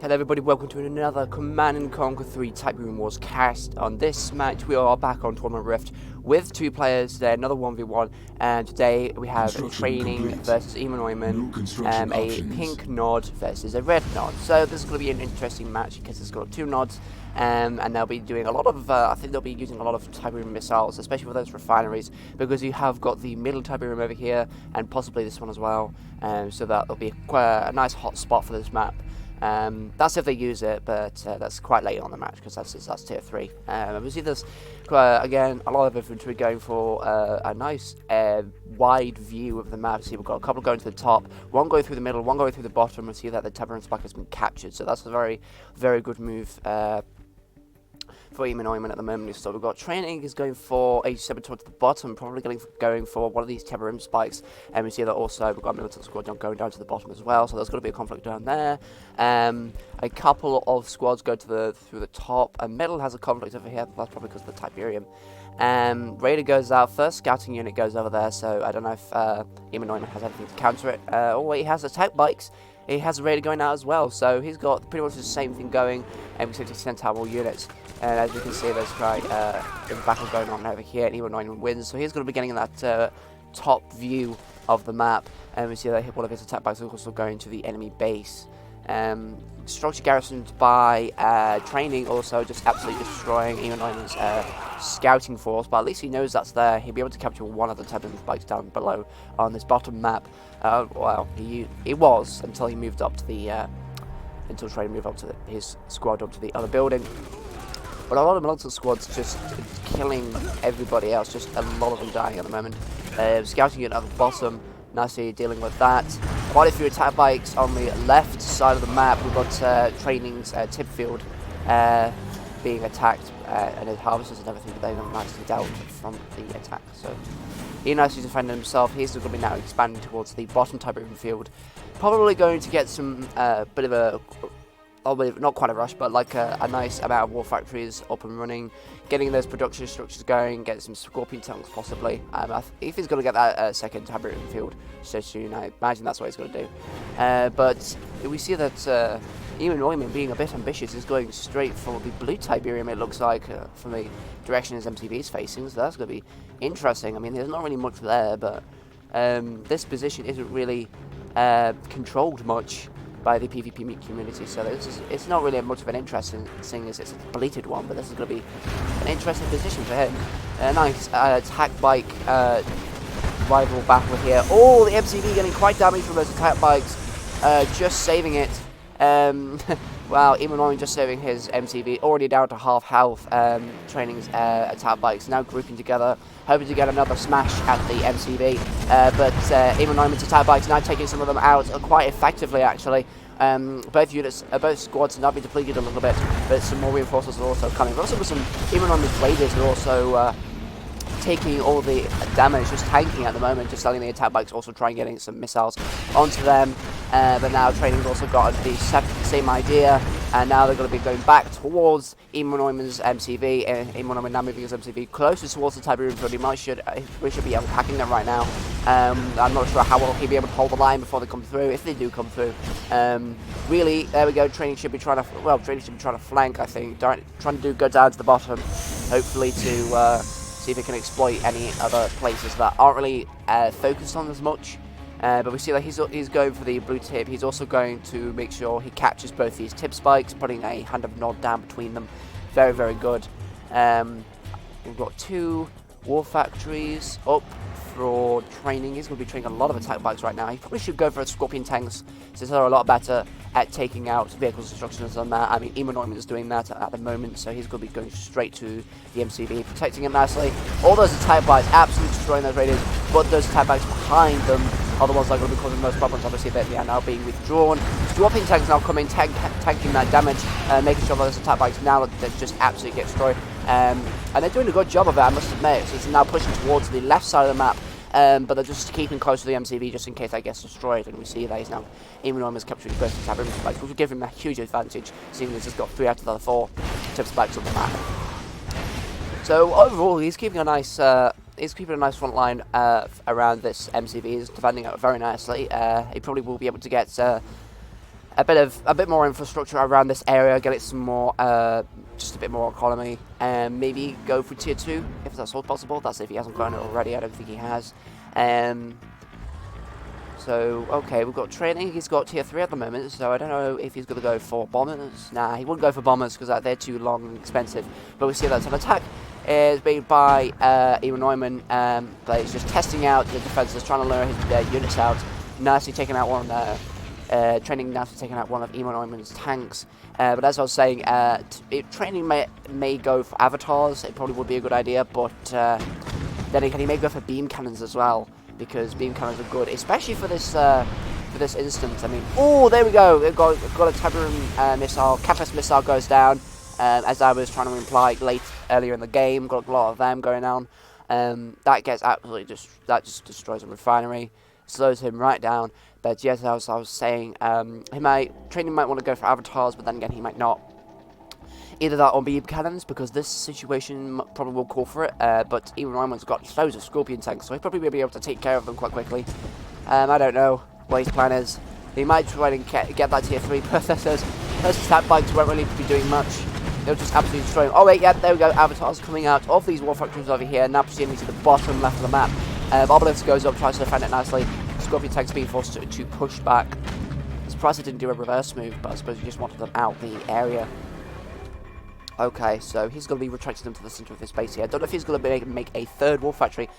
Hello everybody, welcome to another Command & Conquer 3 Tiberium Wars cast. On this match we are back on Tournament Rift with two players, another 1v1, and today we have a training versus Emanoymen, a pink nod versus a red nod. So this is going to be an interesting match because it's got two nods, and they'll be doing a lot of, I think they'll be using a lot of Tiberium missiles, especially for those refineries, because you have got the middle Tiberium over here, and possibly this one as well, so that'll be a nice hot spot for this map. That's if they use it, but that's quite late on the match because that's tier 3. We see this again, a lot of infantry going for a nice wide view of the map. See, we've got a couple going to the top, one going through the middle, one going through the bottom. We see that the Tiberium spike has been captured, so that's a very, very good move for Emanoymen at the moment. So we've got training is going for 87 towards the bottom, probably going for one of these Tiberium spikes, and we see that also we've got military squad going down to the bottom as well, so there's going to be a conflict down there. A couple of squads go to through the top, and middle has a conflict over here, that's probably because of the Tiberium. Raider goes out, first scouting unit goes over there, so I don't know if Emanoymen has anything to counter it. Oh, he has attack bikes. He has a Raider going out as well, so he's got pretty much the same thing going, and we sent out more units. And as you can see, there's quite a battle going on over here, and Emanoymen wins, so he's going to be getting that top view of the map, and we see that one of his attack bikes is also going to the enemy base. Structure garrisoned by training, also just absolutely destroying Emanoymen's scouting force, but at least he knows that's there. He'll be able to capture one of the Tiberium spikes down below on this bottom map. Well, he was until he moved up to the until training moved up to his squad up to the other building. But a lot of military squads just killing everybody else, just a lot of them dying at the moment. Scouting unit at the bottom, nicely dealing with that. Quite a few attack bikes on the left side of the map. We've got training's tip field being attacked, and his harvesters and everything, but they're nicely dealt from the attack. So he nicely defended himself. He's going to be now expanding towards the bottom Tiberium field. Probably going to get some bit of a, not quite a rush, but like a nice amount of war factories up and running, getting those production structures going, get some Scorpion tanks possibly. If he's going to get that second Tiberium field so soon, I imagine that's what he's going to do. But we see that Emanoymen, being a bit ambitious, is going straight for the blue Tiberium, it looks like, from the direction his MTB is facing, so that's going to be interesting. I mean, there's not really much there, but this position isn't really controlled much by the PvP community, so it's not really much of an interesting thing as it's a deleted one, but this is going to be an interesting position for him. Nice attack bike rival battle here. Oh, the MCV getting quite damaged from those attack bikes, just saving it. Wow, Emanoymen just saving his MCV, already down to half health. Training's attack bikes now grouping together, hoping to get another smash at the MCV, but Emanoymen's attack bikes now taking some of them out quite effectively, actually. Both squads have now been depleted a little bit, but some more reinforcements are also coming. But also with some Emanoymen's raiders are also taking all the damage, just tanking at the moment, just selling the attack bikes, also trying getting some missiles onto them. But now training's also got the same idea, and now they're going to be going back towards Emanoymen's MCV. Emanoymen now moving his MCV closer towards the Tiberium field. We should be unpacking them right now. I'm not sure how well he'll be able to hold the line before they come through, if they do come through. Really, there we go. Training should be trying to flank, I think, trying to do go down to the bottom, hopefully to see if it can exploit any other places that aren't really focused on as much. But we see that he's going for the blue tip. He's also going to make sure he captures both these tip spikes, putting a hand of nod down between them. Very, very good. We've got two war factories up for training. He's going to be training a lot of attack bikes right now. He probably should go for Scorpion tanks, since they're a lot better at taking out vehicles destructions than that. I mean, Emanoymen is doing that at the moment, so he's going to be going straight to the MCV, protecting him nicely. All those attack bikes absolutely destroying those raiders, but those attack bikes behind them are the ones that are going to be causing the most problems. Obviously, they are now being withdrawn. Scorpion tanks now coming, tanking that damage, making sure that those attack bikes now that just absolutely get destroyed. And they're doing a good job of it, I must admit. So it's now pushing towards the left side of the map. But they're just keeping close to the MCV just in case that gets destroyed, and we see that he's now Emanoymen's capturing both the Tiberium spikes, which will give him a huge advantage, seeing as he's got 3 out of the 4 tip spikes on the map. So overall, he's keeping a nice front line around this MCV. He's defending it very nicely. He probably will be able to get a bit more infrastructure around this area, get it some more, just a bit more economy, and maybe go for tier 2 if that's all possible. That's if he hasn't gotten it already. I don't think he has. So okay, we've got training. He's got tier 3 at the moment, so I don't know if he's going to go for bombers. Nah, he wouldn't go for bombers because they're too long and expensive. But we see that's an attack is made by Emanoymen, but he's just testing out the defenses, trying to lure his units out. Nicely taking out one. Training nicely taking out one of Emanoymen's tanks. But as I was saying, training may go for avatars. It probably would be a good idea, but then again, he may go for beam cannons as well, because beam cannons are good, especially for this instance. I mean, oh, there we go. We've got a Tiberium missile. Capus missile goes down. As I was trying to imply earlier in the game, got a lot of them going on. That gets absolutely that just destroys a refinery, slows him right down. But yes, as I was saying, training might want to go for avatars, but then again, he might not. Either that or beam cannons, because this situation probably will call for it. But even Ryman's got loads of Scorpion tanks, so he probably will be able to take care of them quite quickly. I don't know what his plan is. He might try and get that tier 3 processors. Those attack bikes won't really be doing much. They'll just absolutely destroy him. Oh wait, yeah, there we go. Avatars coming out of these war factories over here, now proceeding to the bottom left of the map. Obelisk goes up, tries to defend it nicely. Scorpion tanks being forced to push back. I'm surprised he didn't do a reverse move, but I suppose he just wanted them out the area. Okay, so he's going to be retracting them to the center of his base here. I don't know if he's going to make a third war factory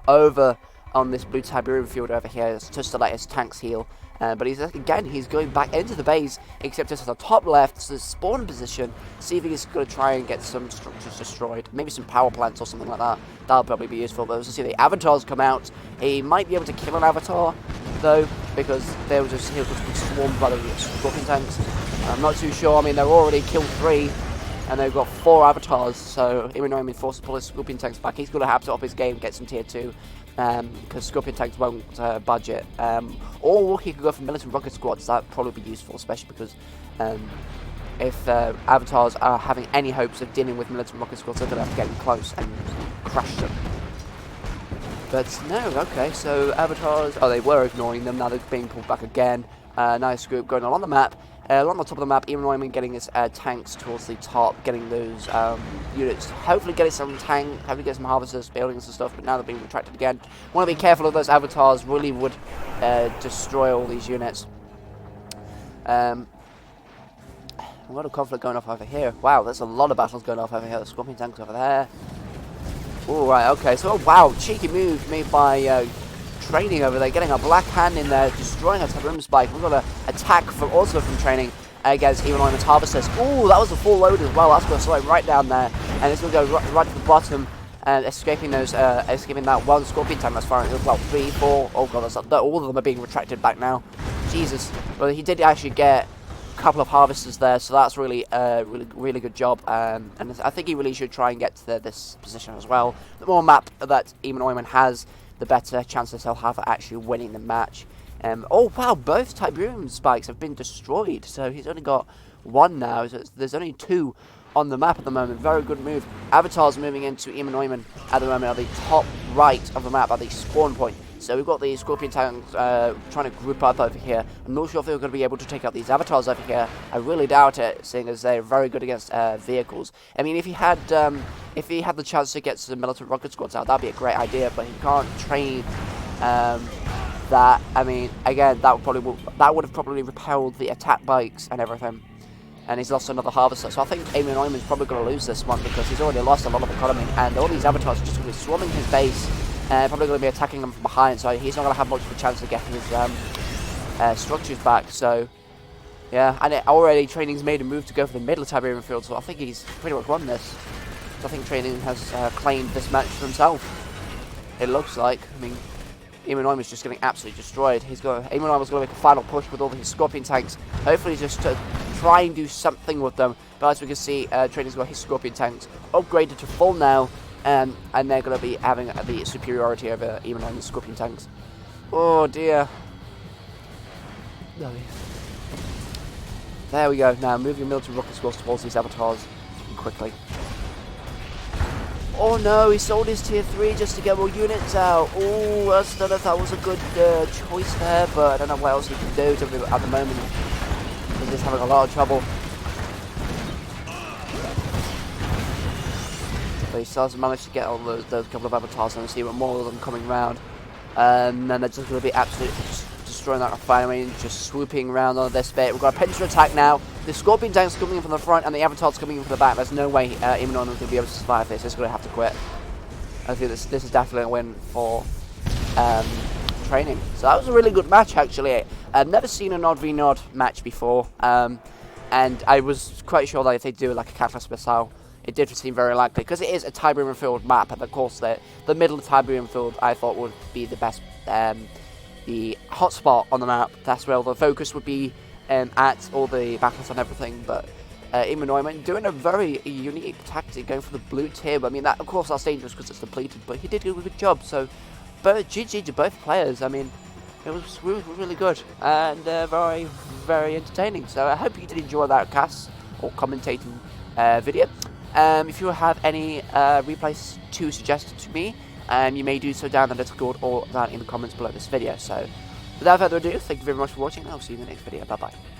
over on this blue Tiberium field over here just to let his tanks heal. But he's going back into the base, except it's at the top left, so the spawn position, see if he's going to try and get some structures destroyed. Maybe some power plants or something like that. That'll probably be useful. But as you see the avatars come out, he might be able to kill an avatar, though, because he'll just be swarmed by the Scorpion tanks. I'm not too sure. I mean, they're already killed 3. And they've got 4 avatars, so Emanoymen forced to pull his Scorpion tanks back. He's going to have to up his game, get some tier 2, because Scorpion tanks won't budget. Or he could go for militant rocket squads. That'd probably be useful, especially because if avatars are having any hopes of dealing with militant rocket squads, they're going to have to get in close and crash them. But no, okay, so avatars, they were ignoring them, now they're being pulled back again. Nice group going on the map. Along the top of the map, Emanoymen getting his tanks towards the top, getting those units. Hopefully getting some harvesters, buildings and stuff, but now they're being retracted again. Want to be careful of those avatars, really would destroy all these units. A lot of conflict going off over here. Wow, there's a lot of battles going off over here. The Scorpion tanks over there. All right, okay, so wow, cheeky move made by training over there, getting a black hand in there, destroying a Tiberium spike. We've got an attack also from training against Emanoymen's harvesters. Ooh, that was a full load as well. That's going to slow him right down there, and it's going to go right to the bottom and escaping that one Scorpion tank that's firing. Well, 3, 4. Oh god, all of them are being retracted back now. Jesus. Well, he did actually get a couple of harvesters there, so that's really really good job. And I think he really should try and get to this position as well. The more map that Emanoymen has, the better chances he'll have at actually winning the match. Oh wow, both Tiberium spikes have been destroyed, so he's only got 1 now, so there's only 2 on the map at the moment. Very good move. Avatars moving into Emanoymen at the moment at the top right of the map at the spawn point. So we've got the Scorpion tanks trying to group up over here. I'm not sure if they're going to be able to take out these avatars over here. I really doubt it, seeing as they're very good against vehicles. I mean, if he had the chance to get some militant rocket squads out, that'd be a great idea. But he can't train that. I mean, again, that would have probably repelled the attack bikes and everything. And he's lost another harvester. So I think Emanoymen's probably going to lose this one because he's already lost a lot of economy, and all these avatars are just going to be swarming his base. Probably going to be attacking them from behind, so he's not going to have much of a chance to get his structures back. So, yeah, and already training's made a move to go for the middle of Tiberium field, so I think he's pretty much won this. So I think training has claimed this match for himself. It looks like. I mean, Emanoymen's just getting absolutely destroyed. Emanoymen's going to make a final push with all his Scorpion tanks. Hopefully just to try and do something with them. But as we can see, training's got his Scorpion tanks upgraded to full now. And they're going to be having the superiority over Emanoymen's Scorpion tanks. Oh dear. There we go. Now move your military rocket squads towards these avatars quickly. Oh no, he sold his tier 3 just to get more units out. Oh, I don't know if that was a good choice there, but I don't know what else he can do at the moment. is having a lot of trouble. But he still has managed to get all those couple of avatars, and see more of them coming around. And then they're just going to be absolutely destroying that refinery, just swooping around on this bit. We've got a pincer attack now. The Scorpion Tank's coming in from the front, and the Avatar's coming in from the back. There's no way Emanoymen going to be able to survive this. It's going to have to quit. I think this is definitely a win for training. So that was a really good match, actually. I've never seen an odd v nod match before, and I was quite sure that if they do like a Catalyst Missile, it did seem very likely, because it is a Tiberium field map, and of course the middle of Tiberium field I thought would be the best, the hotspot on the map. That's where all the focus would be at all the battles and everything. But Emanoymen doing a very unique tactic, going for the blue tib. I mean, that of course that's dangerous because it's depleted, but he did do a good job. So, GG to both players. I mean, it was really good and very, very entertaining. So I hope you did enjoy that cast or commentating video. If you have any replays to suggest to me, you may do so down in the Discord or down in the comments below this video. So, without further ado, thank you very much for watching, and I'll see you in the next video. Bye bye.